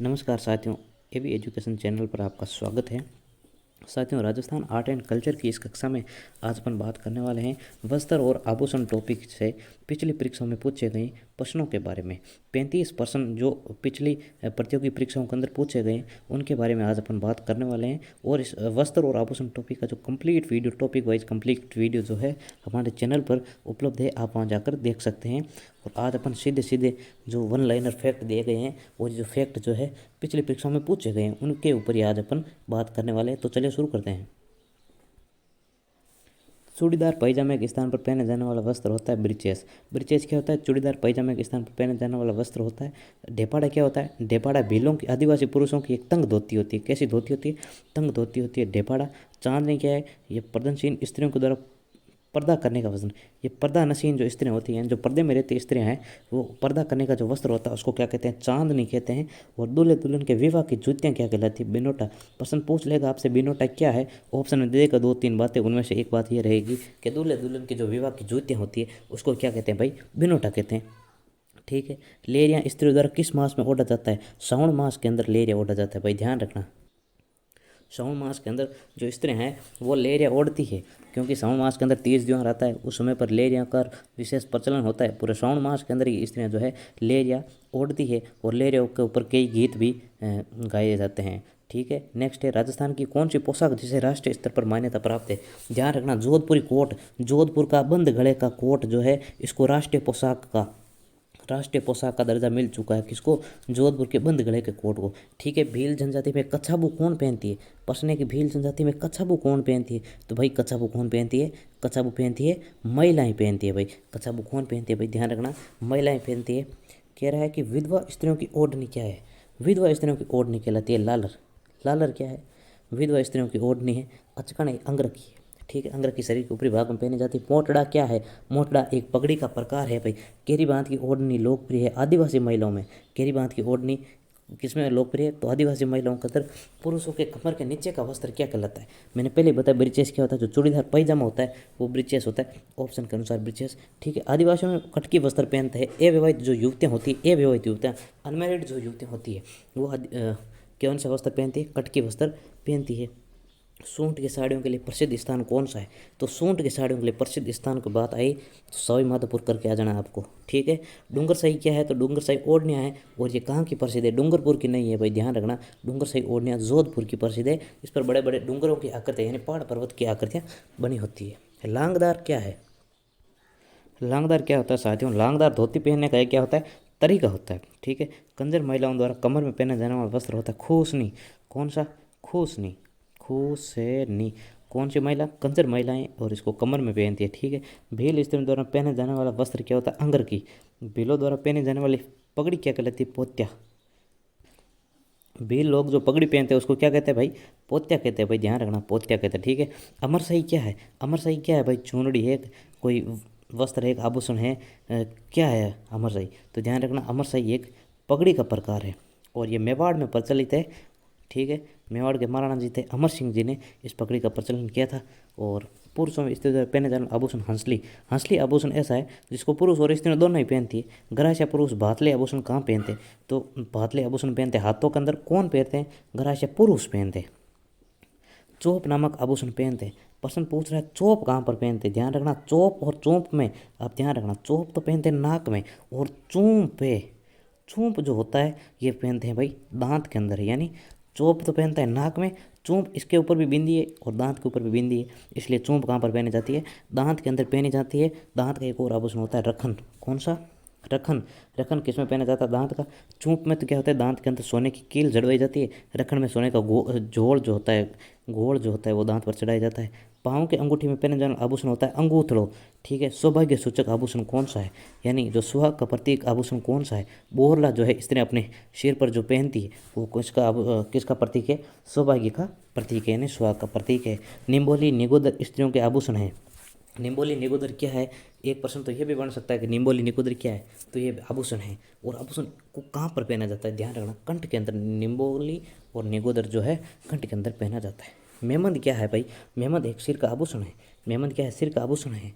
नमस्कार साथियों, AB education channel पर आपका स्वागत है। साथियों, राजस्थान आर्ट एंड कल्चर की इस कक्षा में आज अपन बात करने वाले हैं वस्त्र और आभूषण टॉपिक से पिछली परीक्षाओं में पूछे गए प्रश्नों के बारे में। 35 प्रश्न जो पिछली प्रतियोगी परीक्षाओं के अंदर पूछे गए उनके बारे में आज अपन बात करने वाले हैं। और इस वस्त्र और आभूषण टॉपिक का जो complete video, topic wise complete video जो है हमारे चैनल पर उपलब्ध है, आप वहाँ जाकर देख सकते हैं। और आज अपन सीधे सीधे जो वन लाइनर फैक्ट दिए गए हैं और जो फैक्ट जो है पिछली परीक्षाओं में पूछे गए हैं उनके ऊपर ही आज अपन बात करने वाले हैं। तो चलिए शुरू करते हैं। चूड़ीदार पायजामे के स्थान पर पहने जाने वाला वस्त्र होता है ब्रीचेस। ब्रीचेस क्या होता है? चूड़ीदार पायजामे के स्थान पर पहने जाने वाला वस्त्र होता है। ढेपाड़ा क्या होता है? ढेपाड़ा भीलों की, आदिवासी पुरुषों की एक तंग धोती होती है। कैसी धोती होती है? तंग धोती होती है ढेपाड़ा। चांदनी क्या है? ये पर्दनशीन स्त्रियों के द्वारा पर्दा करने का वजन। ये पर्दा नशीन जो स्त्रियाँ होती हैं, जो पर्दे में रहती स्त्रियाँ हैं, वो पर्दा करने का जो वस्त्र होता है उसको क्या कहते हैं? चांदनी कहते हैं। और दूल्हे दुल्हन के विवाह की जुतियाँ क्या कहलाती है? बिनोटा। प्रश्न पूछ लेगा आपसे बिनोटा क्या है, ऑप्शन में दे देगा 2-3 बातें, उनमें से एक बात ये रहेगी कि दूल्हे दुल्हन की जो विवाह की जुतियाँ होती है उसको क्या कहते हैं भाई? बिनोटा कहते हैं। ठीक है। लेरिया स्त्रियों द्वारा किस मास में ओढ़ा जाता है? श्रावण मास के अंदर लेरिया ओढ़ा जाता है भाई, ध्यान रखना। श्रावण मास के अंदर जो स्त्रियाँ हैं वो लेरिया ओढ़ती है, क्योंकि श्रावण मास के अंदर तीज त्योहार आता है, उस समय पर लेरिया का विशेष प्रचलन होता है। पूरे श्रावण मास के अंदर ही स्त्रियाँ जो है लेरिया ओढ़ती है और लेरिया के ऊपर कई गीत भी गाए जाते हैं। ठीक है। नेक्स्ट है, राजस्थान की कौन सी पोशाक जिसे राष्ट्रीय स्तर पर मान्यता प्राप्त है? ध्यान रखना, जोधपुरी कोट, जोधपुर का बंद गले का कोट जो है इसको राष्ट्रीय पोशाक का दर्जा मिल चुका है। किसको? जोधपुर के बंद गले के कोट को। ठीक है। भील जनजाति में कच्छाबू कौन पहनती है? प्रश्न है कि भील जनजाति में कच्छाबू कौन पहनती है? तो भाई कच्छाबू कौन पहनती है? कच्छाबू पहनती है महिलाएं पहनती है भाई। कच्छाबू कौन पहनती है भाई? ध्यान रखना, महिलाएं पहनती है। कह रहा है कि विधवा स्त्रियों की ओढ़नी क्या है? विधवा स्त्रियों की ओढ़नी कहलाती है लालर। लालर क्या है? विधवा स्त्रियों की ओढ़नी है अचकन अंगरखी। ठीक है। अंगरखी शरीर के ऊपरी भाग में पहनी जाती है। मोटड़ा क्या है? मोटड़ा एक पगड़ी का प्रकार है भाई। केरी बांध की ओढ़नी लोकप्रिय है आदिवासी महिलाओं में। केरी बांध की ओढ़नी किसमें लोकप्रिय है? तो आदिवासी महिलाओं के अंदर। पुरुषों के कमर के नीचे का वस्त्र क्या कहलाता है? मैंने पहले बताया ब्रीचेस क्या होता है। जो चूड़ीदार पैजामा होता है वो ब्रीचेस होता है, ऑप्शन के अनुसार ब्रीचेस। ठीक है। आदिवासियों में कटकी वस्त्र पहनते हैं अविवाहित जो युवतियाँ होती है, अविवाहित युवतियाँ, अनमेरिड जो युवतियाँ होती है वो कौन सा वस्त्र पहनती है? कटकी वस्त्र पहनती है। सूंठ की साड़ियों के लिए प्रसिद्ध स्थान कौन सा है? तो सूंठ की साड़ियों के लिए प्रसिद्ध स्थान की बात आई तो सवाई माधोपुर करके आ जाना आपको। ठीक है। डूंगरसाई क्या है? तो डूंगरसाई ओढ़नियाँ है। और ये कहाँ की प्रसिद्ध है? डूंगरपुर की नहीं है भाई, ध्यान रखना। डूंगरसाई ओढ़नियाँ जोधपुर की प्रसिद्ध है। इस पर बड़े बड़े डूंगरों की आकृतियाँ यानी पहाड़ पर्वत की आकृतियाँ बनी होती है। लांगदार क्या है? लांगदार क्या होता है साथियों? लांगदार धोती पहनने का एक क्या होता है? तरीका होता है। ठीक है। कंजर महिलाओं द्वारा कमर में पहने जाने वाला वस्त्र होता है खूसनी। कौन सा? खूसनी। खूसनी। कौन सी महिला? कंजर महिलाएं, और इसको कमर में पहनती है। ठीक है। भील स्त्रियों द्वारा पहने जाने वाला वस्त्र क्या होता है? अंगरखी। भीलों द्वारा पहने जाने वाली पगड़ी क्या कहलाती है? पोत्या। भील लोग जो पगड़ी पहनते हैं उसको क्या कहते हैं भाई? पोत्या कहते हैं भाई, ध्यान रखना, पोत्या कहते हैं। ठीक है। अमरशाही क्या है? अमरशाही क्या है भाई? चूनड़ी है, कोई वस्त्र है, एक आभूषण है, क्या है अमरशाही? तो ध्यान रखना, अमरशाही एक पगड़ी का प्रकार है और ये मेवाड़ में प्रचलित है। ठीक है। मेवाड़ के महाराणा जी थे अमर सिंह जी ने इस पगड़ी का प्रचलन किया था। और पुरुषों में स्त्री द्वारा पहने जाने वाला आभूषण हंसली। हंसली आभूषण ऐसा है जिसको पुरुष और स्त्री दोनों ही पहनती है। गरासिया पुरुष भातले आभूषण कहाँ पहनते हैं? तो भातले आभूषण पहनते हाथों के अंदर। कौन पहनते हैं? गरासिया पुरुष पहनते हैं। चोप नामक आभूषण पहनते हैं। प्रश्न पूछ रहा है चोप कहाँ पर पहनते हैं? ध्यान रखना, चोप और चोंप में आप ध्यान रखना, चोप तो पहनते हैं नाक में, और चूंप जो होता है ये पहनते हैं भाई दांत के अंदर। यानी चोप तो पहनता है नाक में, चूंप इसके ऊपर भी बिंदी है और दांत के ऊपर भी बिंदी है, इसलिए चूंप कहाँ पर पहनी जाती है? दांत के अंदर पहनी जाती है। दांत का एक और आभूषण होता है रखन। कौन सा? रखन। रखन किस में पहना जाता है? दांत का। चूंप में तो क्या होता है? दांत के अंदर सोने की कील जड़वाई जाती है। रखन में सोने का जोड़ जो होता है, घोड़ जो होता है वो दांत पर चढ़ाया जाता है। पाँव के अंगूठी में पहने जाने आभूषण होता है अंगूठड़ो। ठीक है। सौभाग्य सूचक आभूषण कौन सा है? यानी जो सुहाग का प्रतीक आभूषण कौन सा है? बोरला जो है स्त्री अपने सिर पर जो पहनती है वो किसका प्रतीक है? सौभाग्य का प्रतीक है, यानी सुहाग का प्रतीक है। निम्बोली निगोदर स्त्रियों के आभूषण है। निम्बोली निगोदर क्या है? एक प्रश्न तो ये भी बन सकता है कि निम्बोली निगोदर क्या है? तो ये आभूषण है। और आभूषण को कहाँ पर पहना जाता है? ध्यान रखना, कंठ के अंदर। निम्बोली और निगोदर जो है कंठ के अंदर पहना जाता है। मेहमंद क्या है भाई? मेहमंद एक सिर का आभूषण है। मेहमंद क्या है? सिर का आभूषण है।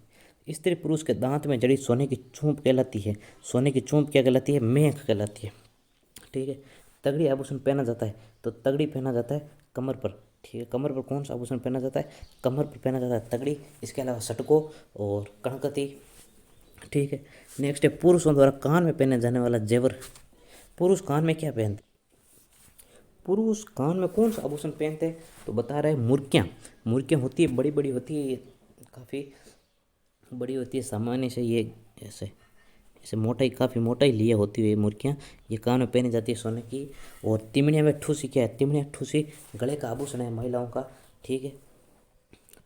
स्त्री पुरुष के दांत में जड़ी सोने की चूंप कहलाती है। सोने की चूंप क्या कहलाती है? मेख कहलाती है। ठीक है। तगड़ी आभूषण पहना जाता है तो तगड़ी पहना जाता है कमर पर, ठीक है। कमर पर कौन सा आभूषण पहना जाता है? कमर पर पहना जाता है तगड़ी। इसके अलावा सटको और कणकती, ठीक है। नेक्स्ट है पुरुषों द्वारा कान में पहने जाने वाला जेवर। पुरुष कान में क्या पहनते? पुरुष कान में कौन सा आभूषण पहनते हैं? तो बता रहे हैं मुर्कियाँ। मुर्कियाँ होती है, बड़ी बड़ी होती है, काफ़ी बड़ी होती है, सामान्य से ये ऐसे ऐसे मोटाई, काफ़ी मोटाई लिए होती है ये मुर्कियाँ। ये कान में पहनी जाती है सोने की। और तिमड़िया में ठूसी क्या है? तिमड़िया ठूसी गले का आभूषण है महिलाओं का, ठीक है।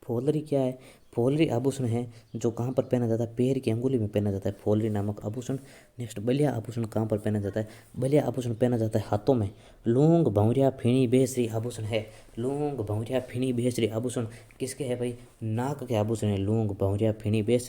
फुलरी क्या है? फुलरी आभूषण है जो कहाँ पर पहना जाता है? पैर की अंगुली में पहना जाता है फुलरी नामक आभूषण। नेक्स्ट बलिया आभूषण कहाँ पर पहना जाता है? बलिया आभूषण पहना जाता है हाथों में। लूंग भौरिया फीणी बेसरी आभूषण है। लूंग भौरिया फीणी बेसरी आभूषण किसके है भाई? नाक के आभूषण है लूंग भौरिया फीणी बेस